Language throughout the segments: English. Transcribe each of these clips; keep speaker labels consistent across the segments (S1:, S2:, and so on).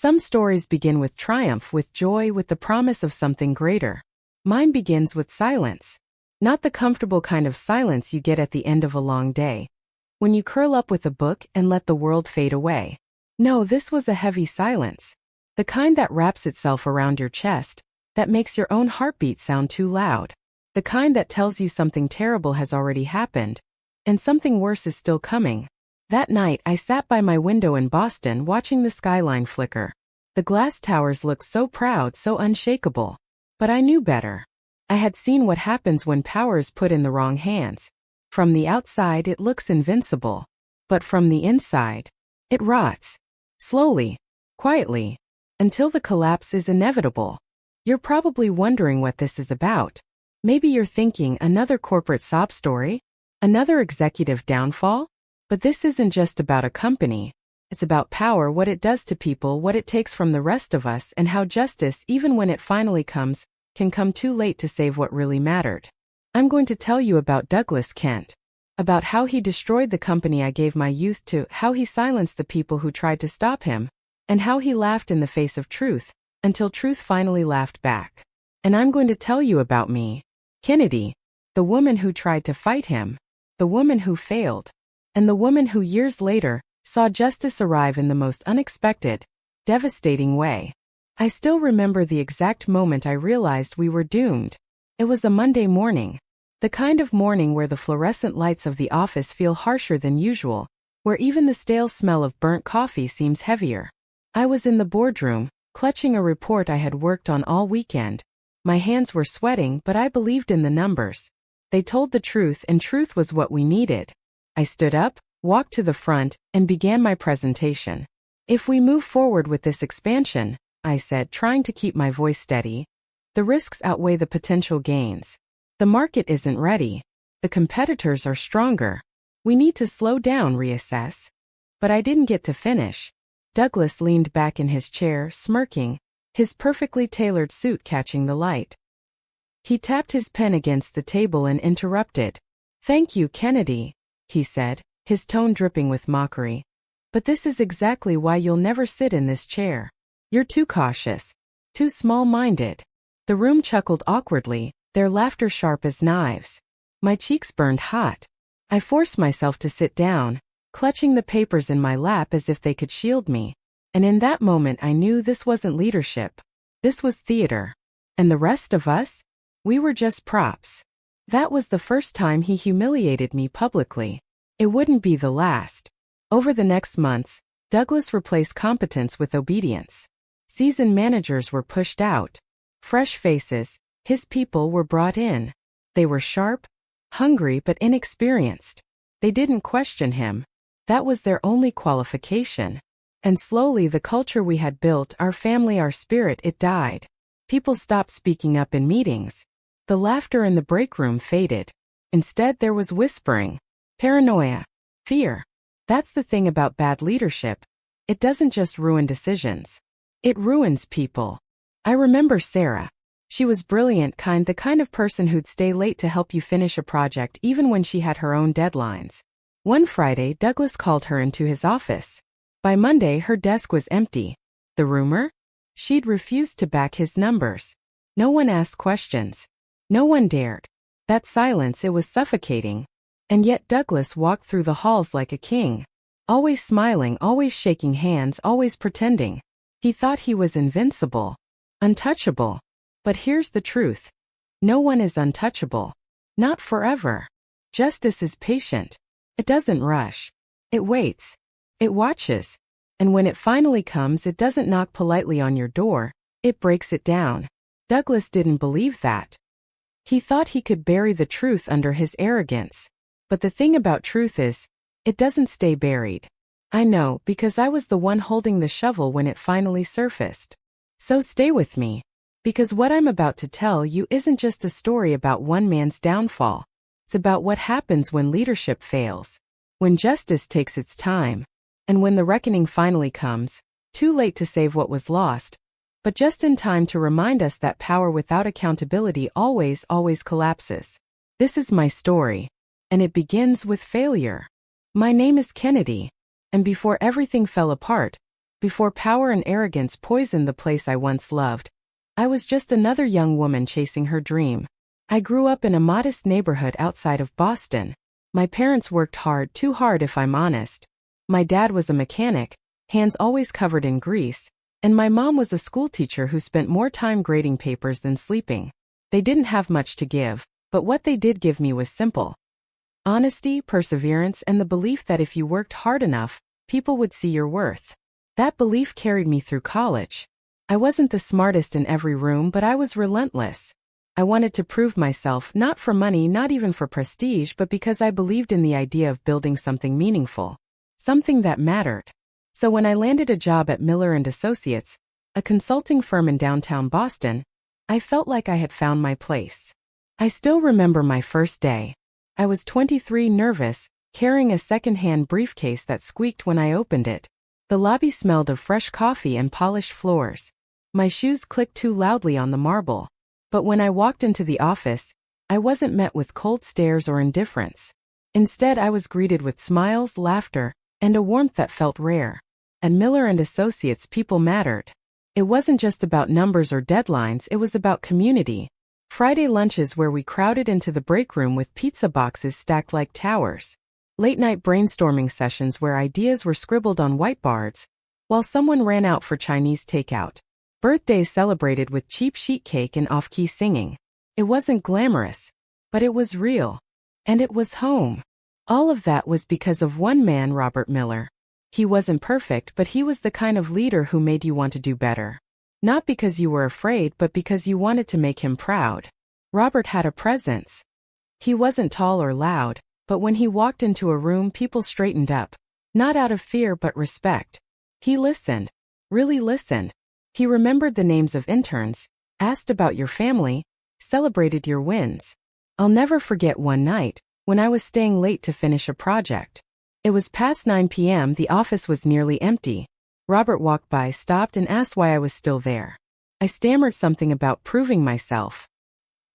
S1: Some stories begin with triumph, with joy, with the promise of something greater. Mine begins with silence. Not the comfortable kind of silence you get at the end of a long day, when you curl up with a book and let the world fade away. No, this was a heavy silence. The kind that wraps itself around your chest, that makes your own heartbeat sound too loud. The kind that tells you something terrible has already happened, and something worse is still coming. That night, I sat by my window in Boston watching the skyline flicker. The glass towers looked so proud, so unshakable. But I knew better. I had seen what happens when power is put in the wrong hands. From the outside, it looks invincible. But from the inside, it rots. Slowly, quietly, until the collapse is inevitable. You're probably wondering what this is about. Maybe you're thinking, another corporate sob story? Another executive downfall? But this isn't just about a company. It's about power, what it does to people, what it takes from the rest of us, and how justice, even when it finally comes, can come too late to save what really mattered. I'm going to tell you about Douglas Kent. About how he destroyed the company I gave my youth to, how he silenced the people who tried to stop him, and how he laughed in the face of truth, until truth finally laughed back. And I'm going to tell you about me, Kennedy, the woman who tried to fight him, the woman who failed, and the woman who years later saw justice arrive in the most unexpected, devastating way. I still remember the exact moment I realized we were doomed. It was a Monday morning. The kind of morning where the fluorescent lights of the office feel harsher than usual, where even the stale smell of burnt coffee seems heavier. I was in the boardroom, clutching a report I had worked on all weekend. My hands were sweating, but I believed in the numbers. They told the truth, and truth was what we needed. I stood up, walked to the front, and began my presentation. If we move forward with this expansion, I said, trying to keep my voice steady, the risks outweigh the potential gains. The market isn't ready. The competitors are stronger. We need to slow down, reassess. But I didn't get to finish. Douglas leaned back in his chair, smirking, his perfectly tailored suit catching the light. He tapped his pen against the table and interrupted. "Thank you, Kennedy," he said, his tone dripping with mockery. "But this is exactly why you'll never sit in this chair. You're too cautious, too small-minded." The room chuckled awkwardly, their laughter sharp as knives. My cheeks burned hot. I forced myself to sit down, clutching the papers in my lap as if they could shield me. And in that moment I knew this wasn't leadership. This was theater. And the rest of us? We were just props. That was the first time he humiliated me publicly. It wouldn't be the last. Over the next months, Douglas replaced competence with obedience. Seasoned managers were pushed out. Fresh faces, his people, were brought in. They were sharp, hungry, but inexperienced. They didn't question him. That was their only qualification. And slowly the culture we had built, our family, our spirit, it died. People stopped speaking up in meetings. The laughter in the break room faded. Instead there was whispering, paranoia, fear. That's the thing about bad leadership. It doesn't just ruin decisions. It ruins people. I remember Sarah. She was brilliant, the kind of person who'd stay late to help you finish a project even when she had her own deadlines. One Friday, Douglas called her into his office. By Monday, her desk was empty. The rumor? She'd refused to back his numbers. No one asked questions. No one dared. That silence, it was suffocating. And yet Douglas walked through the halls like a king. Always smiling, always shaking hands, always pretending. He thought he was invincible. Untouchable. But here's the truth. No one is untouchable. Not forever. Justice is patient. It doesn't rush. It waits. It watches. And when it finally comes, it doesn't knock politely on your door. It breaks it down. Douglas didn't believe that. He thought he could bury the truth under his arrogance. But the thing about truth is, it doesn't stay buried. I know, because I was the one holding the shovel when it finally surfaced. So stay with me. Because what I'm about to tell you isn't just a story about one man's downfall. It's about what happens when leadership fails, when justice takes its time, and when the reckoning finally comes, too late to save what was lost, but just in time to remind us that power without accountability always collapses. This is my story, and it begins with failure. My name is Kennedy, and before everything fell apart, before power and arrogance poisoned the place I once loved. I was just another young woman chasing her dream. I grew up in a modest neighborhood outside of Boston. My parents worked hard, too hard if I'm honest. My dad was a mechanic, hands always covered in grease, and my mom was a schoolteacher who spent more time grading papers than sleeping. They didn't have much to give, but what they did give me was simple. Honesty, perseverance, and the belief that if you worked hard enough, people would see your worth. That belief carried me through college. I wasn't the smartest in every room, but I was relentless. I wanted to prove myself, not for money, not even for prestige, but because I believed in the idea of building something meaningful, something that mattered. So when I landed a job at Miller & Associates, a consulting firm in downtown Boston, I felt like I had found my place. I still remember my first day. I was 23, nervous, carrying a second-hand briefcase that squeaked when I opened it. The lobby smelled of fresh coffee and polished floors. My shoes clicked too loudly on the marble. But when I walked into the office, I wasn't met with cold stares or indifference. Instead, I was greeted with smiles, laughter, and a warmth that felt rare. At Miller & Associates, people mattered. It wasn't just about numbers or deadlines, it was about community. Friday lunches where we crowded into the break room with pizza boxes stacked like towers. Late-night brainstorming sessions where ideas were scribbled on whiteboards, while someone ran out for Chinese takeout. Birthdays celebrated with cheap sheet cake and off-key singing. It wasn't glamorous, but it was real. And it was home. All of that was because of one man, Robert Miller. He wasn't perfect, but he was the kind of leader who made you want to do better. Not because you were afraid, but because you wanted to make him proud. Robert had a presence. He wasn't tall or loud, but when he walked into a room, people straightened up. Not out of fear, but respect. He listened. Really listened. He remembered the names of interns, asked about your family, celebrated your wins. I'll never forget one night, when I was staying late to finish a project. It was past 9 p.m., the office was nearly empty. Robert walked by, stopped, and asked why I was still there. I stammered something about proving myself.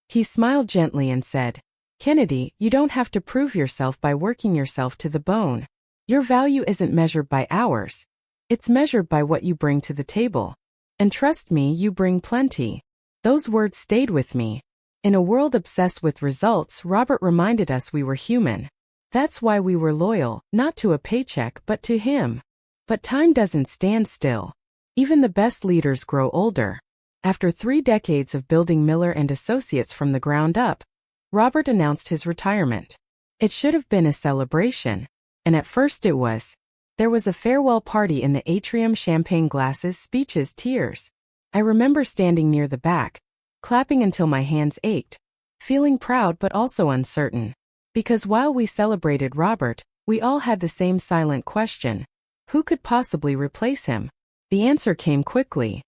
S1: He smiled gently and said, "Kennedy, you don't have to prove yourself by working yourself to the bone. Your value isn't measured by hours. It's measured by what you bring to the table. And trust me, you bring plenty." Those words stayed with me. In a world obsessed with results, Robert reminded us we were human. That's why we were loyal, not to a paycheck, but to him. But time doesn't stand still. Even the best leaders grow older. After 3 decades of building Miller & Associates from the ground up, Robert announced his retirement. It should have been a celebration. And at first it was. There was a farewell party in the atrium, champagne glasses, speeches, tears. I remember standing near the back, clapping until my hands ached, feeling proud but also uncertain. Because while we celebrated Robert, we all had the same silent question. Who could possibly replace him? The answer came quickly.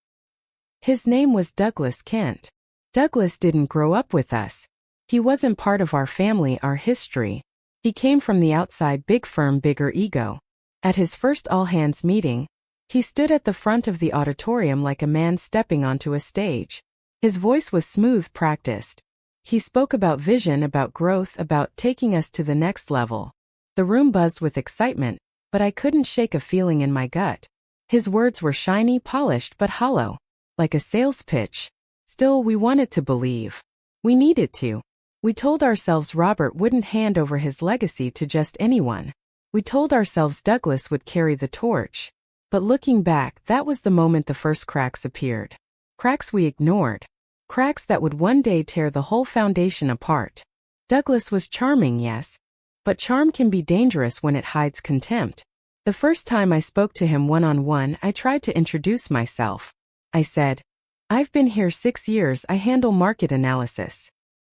S1: His name was Douglas Kent. Douglas didn't grow up with us. He wasn't part of our family, our history. He came from the outside, big firm, bigger ego. At his first all-hands meeting, he stood at the front of the auditorium like a man stepping onto a stage. His voice was smooth, practiced. He spoke about vision, about growth, about taking us to the next level. The room buzzed with excitement, but I couldn't shake a feeling in my gut. His words were shiny, polished, but hollow, like a sales pitch. Still, we wanted to believe. We needed to. We told ourselves Robert wouldn't hand over his legacy to just anyone. We told ourselves Douglas would carry the torch. But looking back, that was the moment the first cracks appeared. Cracks we ignored. Cracks that would one day tear the whole foundation apart. Douglas was charming, yes. But charm can be dangerous when it hides contempt. The first time I spoke to him one-on-one, I tried to introduce myself. I said, "I've been here 6 years, I handle market analysis."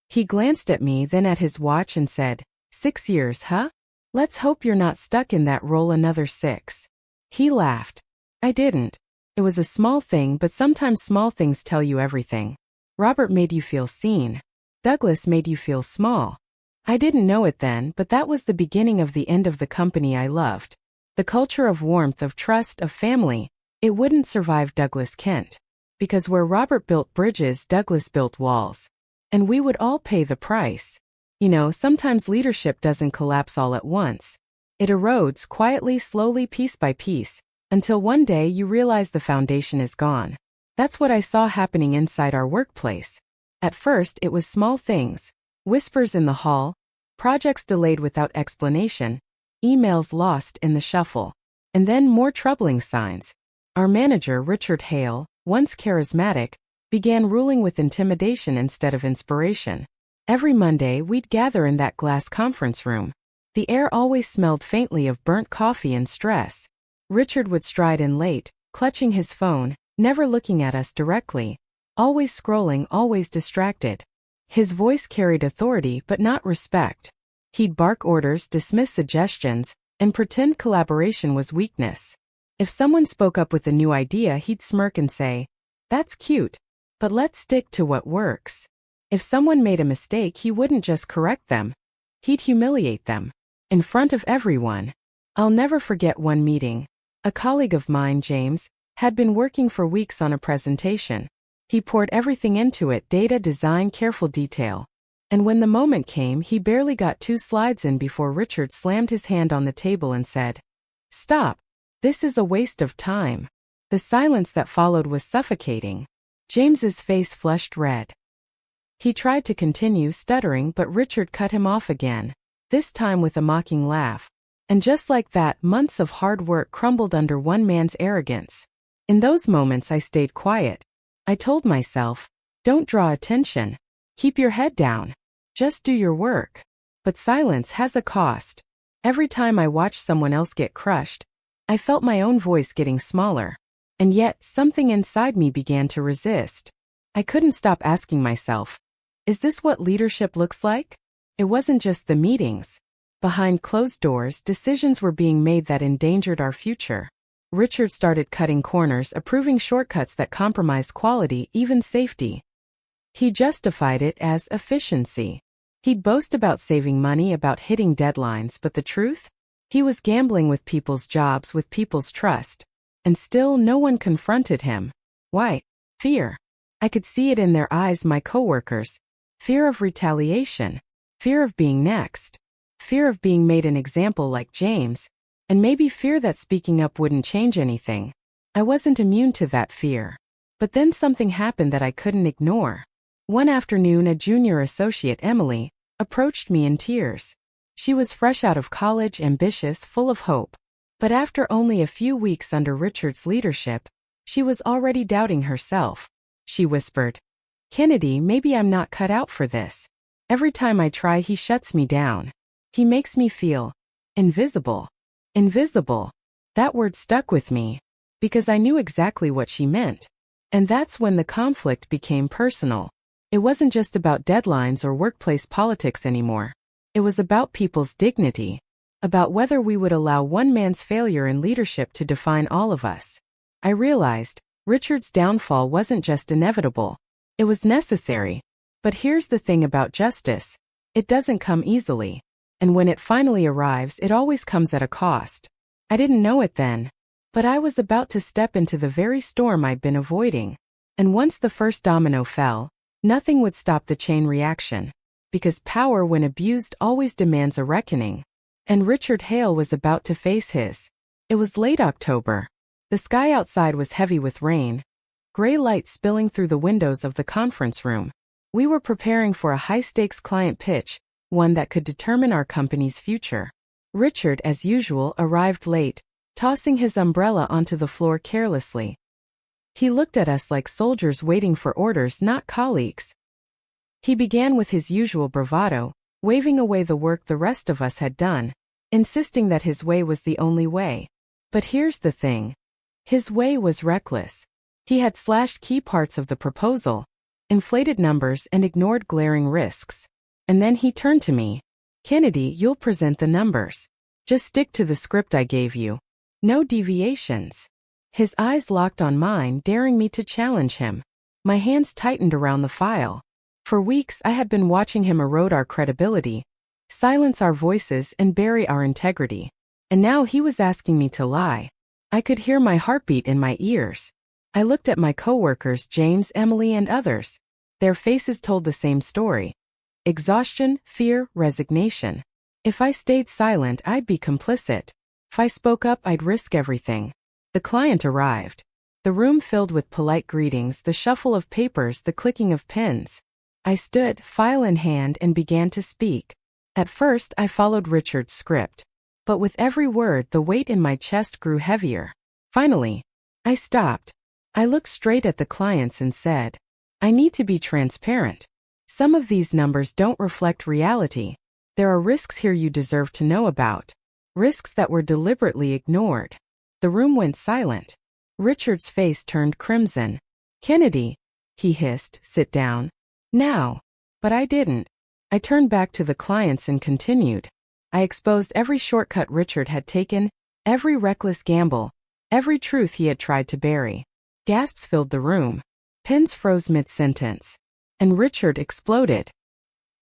S1: He glanced at me, then at his watch and said, "6 years, huh? Let's hope you're not stuck in that role another 6. He laughed. I didn't. It was a small thing, but sometimes small things tell you everything. Robert made you feel seen. Douglas made you feel small. I didn't know it then, but that was the beginning of the end of the company I loved. The culture of warmth, of trust, of family. It wouldn't survive Douglas Kent. Because where Robert built bridges, Douglas built walls. And we would all pay the price. You know, sometimes leadership doesn't collapse all at once. It erodes quietly, slowly, piece by piece, Until one day you realize the foundation is gone. That's what I saw happening inside our workplace. At first, it was small things. Whispers in the hall, projects delayed without explanation, emails lost in the shuffle. And then more troubling signs. Our manager, Richard Hale, once charismatic, began ruling with intimidation instead of inspiration. Every Monday, we'd gather in that glass conference room. The air always smelled faintly of burnt coffee and stress. Richard would stride in late, clutching his phone, never looking at us directly, always scrolling, always distracted. His voice carried authority but not respect. He'd bark orders, dismiss suggestions, and pretend collaboration was weakness. If someone spoke up with a new idea, he'd smirk and say, "That's cute, but let's stick to what works." If someone made a mistake, he wouldn't just correct them. He'd humiliate them. In front of everyone. I'll never forget one meeting. A colleague of mine, James, had been working for weeks on a presentation. He poured everything into it, data, design, careful detail. And when the moment came, he barely got 2 slides in before Richard slammed his hand on the table and said, "Stop. This is a waste of time." The silence that followed was suffocating. James's face flushed red. He tried to continue, stuttering, but Richard cut him off again, this time with a mocking laugh. And just like that, months of hard work crumbled under one man's arrogance. In those moments, I stayed quiet. I told myself, don't draw attention. Keep your head down. Just do your work. But silence has a cost. Every time I watched someone else get crushed, I felt my own voice getting smaller. And yet, something inside me began to resist. I couldn't stop asking myself, is this what leadership looks like? It wasn't just the meetings. Behind closed doors, decisions were being made that endangered our future. Richard started cutting corners, approving shortcuts that compromised quality, even safety. He justified it as efficiency. He'd boast about saving money, about hitting deadlines, but the truth? He was gambling with people's jobs, with people's trust. And still no one confronted him. Why? Fear. I could see it in their eyes, my coworkers. Fear of retaliation. Fear of being next. Fear of being made an example like James. And maybe fear that speaking up wouldn't change anything. I wasn't immune to that fear. But then something happened that I couldn't ignore. One afternoon, a junior associate, Emily, approached me in tears. She was fresh out of college, ambitious, full of hope. But after only a few weeks under Richard's leadership, she was already doubting herself. She whispered, "Kennedy, maybe I'm not cut out for this. Every time I try, he shuts me down. He makes me feel invisible." Invisible. That word stuck with me, because I knew exactly what she meant. And that's when the conflict became personal. It wasn't just about deadlines or workplace politics anymore. It was about people's dignity, about whether we would allow one man's failure in leadership to define all of us. I realized Richard's downfall wasn't just inevitable. It was necessary. But here's the thing about justice. It doesn't come easily. And when it finally arrives, it always comes at a cost. I didn't know it then. But I was about to step into the very storm I'd been avoiding. And once the first domino fell, nothing would stop the chain reaction. Because power, when abused, always demands a reckoning. And Richard Hale was about to face his. It was late October. The sky outside was heavy with rain. Gray light spilling through the windows of the conference room. We were preparing for a high-stakes client pitch, one that could determine our company's future. Richard, as usual, arrived late, tossing his umbrella onto the floor carelessly. He looked at us like soldiers waiting for orders, not colleagues. He began with his usual bravado, waving away the work the rest of us had done, insisting that his way was the only way. But here's the thing. His way was reckless. He had slashed key parts of the proposal, inflated numbers, and ignored glaring risks. And then he turned to me. "Kennedy, you'll present the numbers. Just stick to the script I gave you. No deviations." His eyes locked on mine, daring me to challenge him. My hands tightened around the file. For weeks I had been watching him erode our credibility, silence our voices, and bury our integrity. And now he was asking me to lie. I could hear my heartbeat in my ears. I looked at my coworkers, James, Emily, and others. Their faces told the same story. Exhaustion, fear, resignation. If I stayed silent, I'd be complicit. If I spoke up, I'd risk everything. The client arrived. The room filled with polite greetings, the shuffle of papers, the clicking of pens. I stood, file in hand, and began to speak. At first, I followed Richard's script. But with every word, the weight in my chest grew heavier. Finally, I stopped. I looked straight at the clients and said, I need to be transparent. Some of these numbers don't reflect reality. There are risks here you deserve to know about. Risks that were deliberately ignored. The room went silent. Richard's face turned crimson. Kennedy, he hissed, sit down. Now. But I didn't. I turned back to the clients and continued. I exposed every shortcut Richard had taken, every reckless gamble, every truth he had tried to bury. Gasps filled the room. Pens froze mid-sentence. And Richard exploded.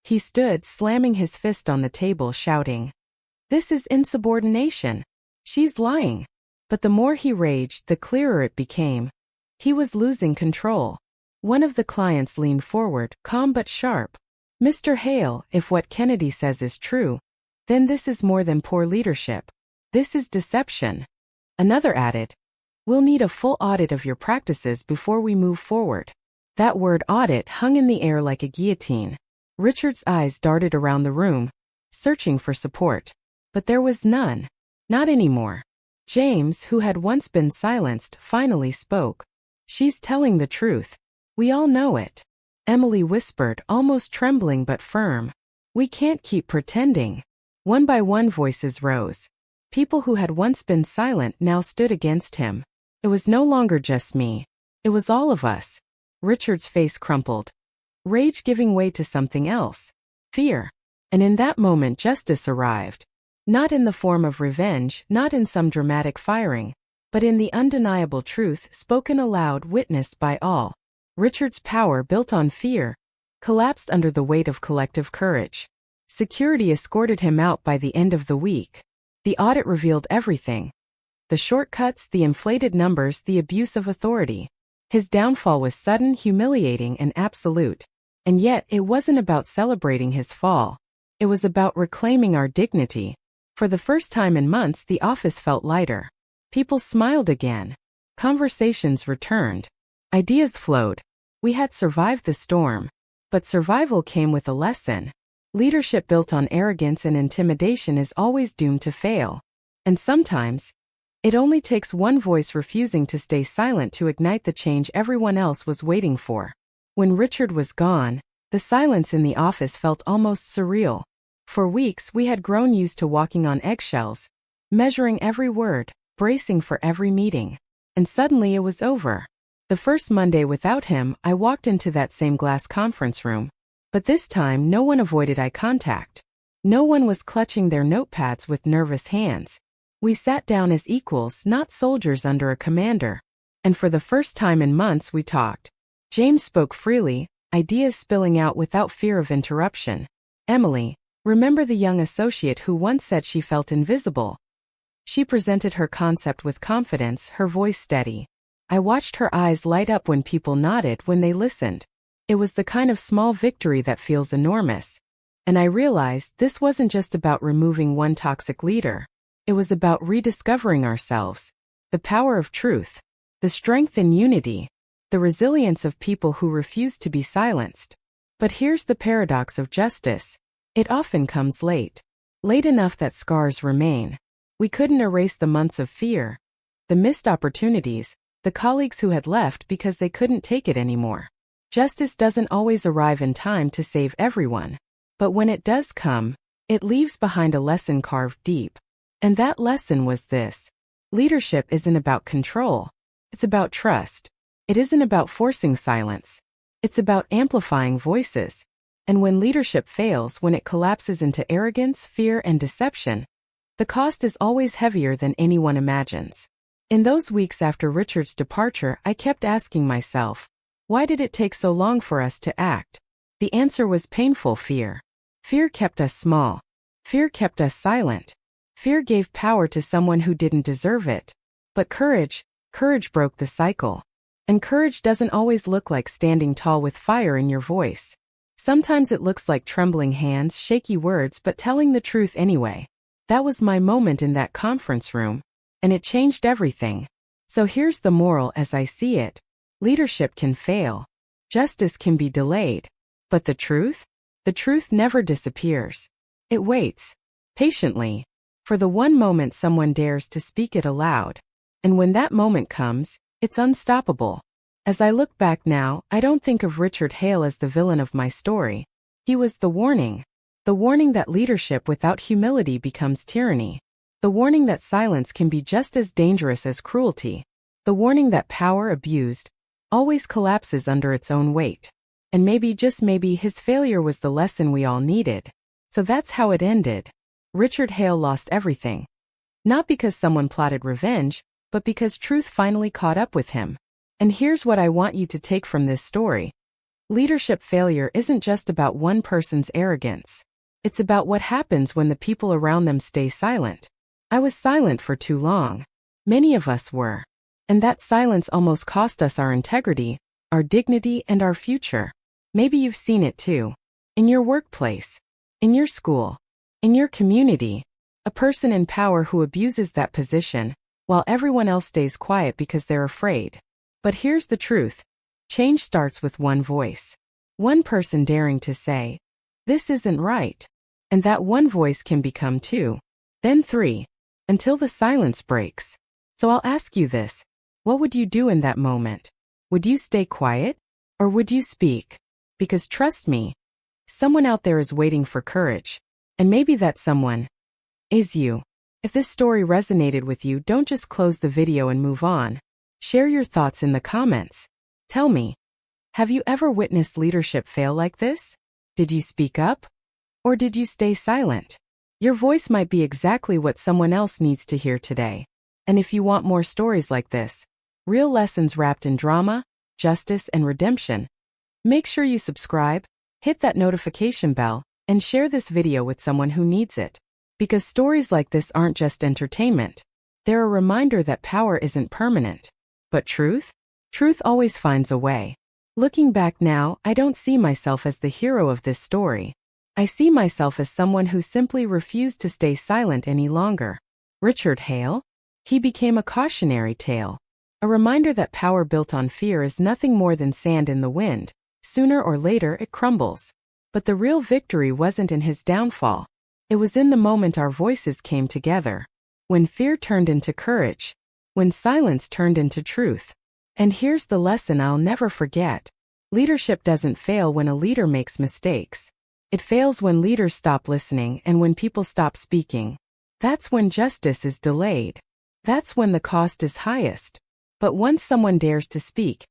S1: He stood, slamming his fist on the table, shouting, This is insubordination. She's lying. But the more he raged, the clearer it became. He was losing control. One of the clients leaned forward, calm but sharp. Mr. Hale, if what Kennedy says is true, then this is more than poor leadership. This is deception. Another added, We'll need a full audit of your practices before we move forward. That word audit hung in the air like a guillotine. Richard's eyes darted around the room, searching for support. But there was none. Not anymore. James, who had once been silenced, finally spoke. She's telling the truth. We all know it. Emily whispered, almost trembling but firm. We can't keep pretending. One by one voices rose. People who had once been silent now stood against him. It was no longer just me. It was all of us. Richard's face crumpled. Rage giving way to something else. Fear. And in that moment justice arrived. Not in the form of revenge, not in some dramatic firing, but in the undeniable truth spoken aloud, witnessed by all. Richard's power, built on fear, collapsed under the weight of collective courage. Security escorted him out by the end of the week. The audit revealed everything. The shortcuts, the inflated numbers, the abuse of authority. His downfall was sudden, humiliating, and absolute. And yet, it wasn't about celebrating his fall. It was about reclaiming our dignity. For the first time in months, the office felt lighter. People smiled again. Conversations returned. Ideas flowed. We had survived the storm. But survival came with a lesson. Leadership built on arrogance and intimidation is always doomed to fail. And sometimes, it only takes one voice refusing to stay silent to ignite the change everyone else was waiting for. When Richard was gone, the silence in the office felt almost surreal. For weeks, we had grown used to walking on eggshells, measuring every word, bracing for every meeting. And suddenly it was over. The first Monday without him, I walked into that same glass conference room. But this time, no one avoided eye contact. No one was clutching their notepads with nervous hands. We sat down as equals, not soldiers under a commander. And for the first time in months, we talked. James spoke freely, ideas spilling out without fear of interruption. Emily, remember the young associate who once said she felt invisible? She presented her concept with confidence, her voice steady. I watched her eyes light up when people nodded, when they listened. It was the kind of small victory that feels enormous. And I realized this wasn't just about removing one toxic leader. It was about rediscovering ourselves. The power of truth. The strength in unity. The resilience of people who refuse to be silenced. But here's the paradox of justice. It often comes late. Late enough that scars remain. We couldn't erase the months of fear. The missed opportunities. The colleagues who had left because they couldn't take it anymore. Justice doesn't always arrive in time to save everyone. But when it does come, it leaves behind a lesson carved deep. And that lesson was this. Leadership isn't about control. It's about trust. It isn't about forcing silence. It's about amplifying voices. And when leadership fails, when it collapses into arrogance, fear, and deception, the cost is always heavier than anyone imagines. In those weeks after Richard's departure, I kept asking myself, why did it take so long for us to act? The answer was painful fear. Fear kept us small. Fear kept us silent. Fear gave power to someone who didn't deserve it. But courage broke the cycle. And courage doesn't always look like standing tall with fire in your voice. Sometimes it looks like trembling hands, shaky words, but telling the truth anyway. That was my moment in that conference room. And it changed everything. So here's the moral as I see it. Leadership can fail. Justice can be delayed. But the truth? The truth never disappears. It waits, patiently, for the one moment someone dares to speak it aloud. And when that moment comes, it's unstoppable. As I look back now, I don't think of Richard Hale as the villain of my story. He was the warning. The warning that leadership without humility becomes tyranny. The warning that silence can be just as dangerous as cruelty. The warning that power abused always collapses under its own weight. And maybe, just maybe, his failure was the lesson we all needed. So that's how it ended. Richard Hale lost everything. Not because someone plotted revenge, but because truth finally caught up with him. And here's what I want you to take from this story. Leadership failure isn't just about one person's arrogance. It's about what happens when the people around them stay silent. I was silent for too long. Many of us were. And that silence almost cost us our integrity, our dignity, and our future. Maybe you've seen it too. In your workplace, in your school, in your community. A person in power who abuses that position, while everyone else stays quiet because they're afraid. But here's the truth. Change starts with one voice. One person daring to say, "This isn't right." And that one voice can become two, then three, until the silence breaks. So I'll ask you this. What would you do in that moment? Would you stay quiet? Or would you speak? Because trust me, someone out there is waiting for courage. And maybe that someone is you. If this story resonated with you, don't just close the video and move on. Share your thoughts in the comments. Tell me, have you ever witnessed leadership fail like this? Did you speak up? Or did you stay silent? Your voice might be exactly what someone else needs to hear today. And if you want more stories like this, real lessons wrapped in drama, justice, and redemption, make sure you subscribe, hit that notification bell, and share this video with someone who needs it. Because stories like this aren't just entertainment. They're a reminder that power isn't permanent. But truth? Truth always finds a way. Looking back now, I don't see myself as the hero of this story. I see myself as someone who simply refused to stay silent any longer. Richard Hale? He became a cautionary tale. A reminder that power built on fear is nothing more than sand in the wind. Sooner or later it crumbles. But the real victory wasn't in his downfall. It was in the moment our voices came together. When fear turned into courage. When silence turned into truth. And here's the lesson I'll never forget. Leadership doesn't fail when a leader makes mistakes. It fails when leaders stop listening and when people stop speaking. That's when justice is delayed. That's when the cost is highest. But once someone dares to speak,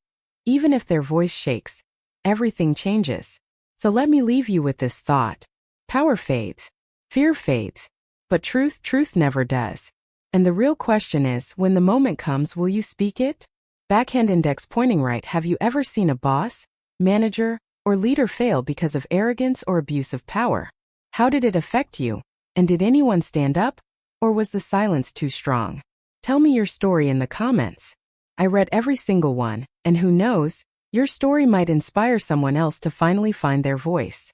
S1: even if their voice shakes, everything changes. So let me leave you with this thought. Power fades. Fear fades. But truth never does. And the real question is, when the moment comes, will you speak it? Backhand index pointing right. Have you ever seen a boss, manager, or leader fail because of arrogance or abuse of power? How did it affect you? And did anyone stand up? Or was the silence too strong? Tell me your story in the comments. I read every single one, and who knows, your story might inspire someone else to finally find their voice.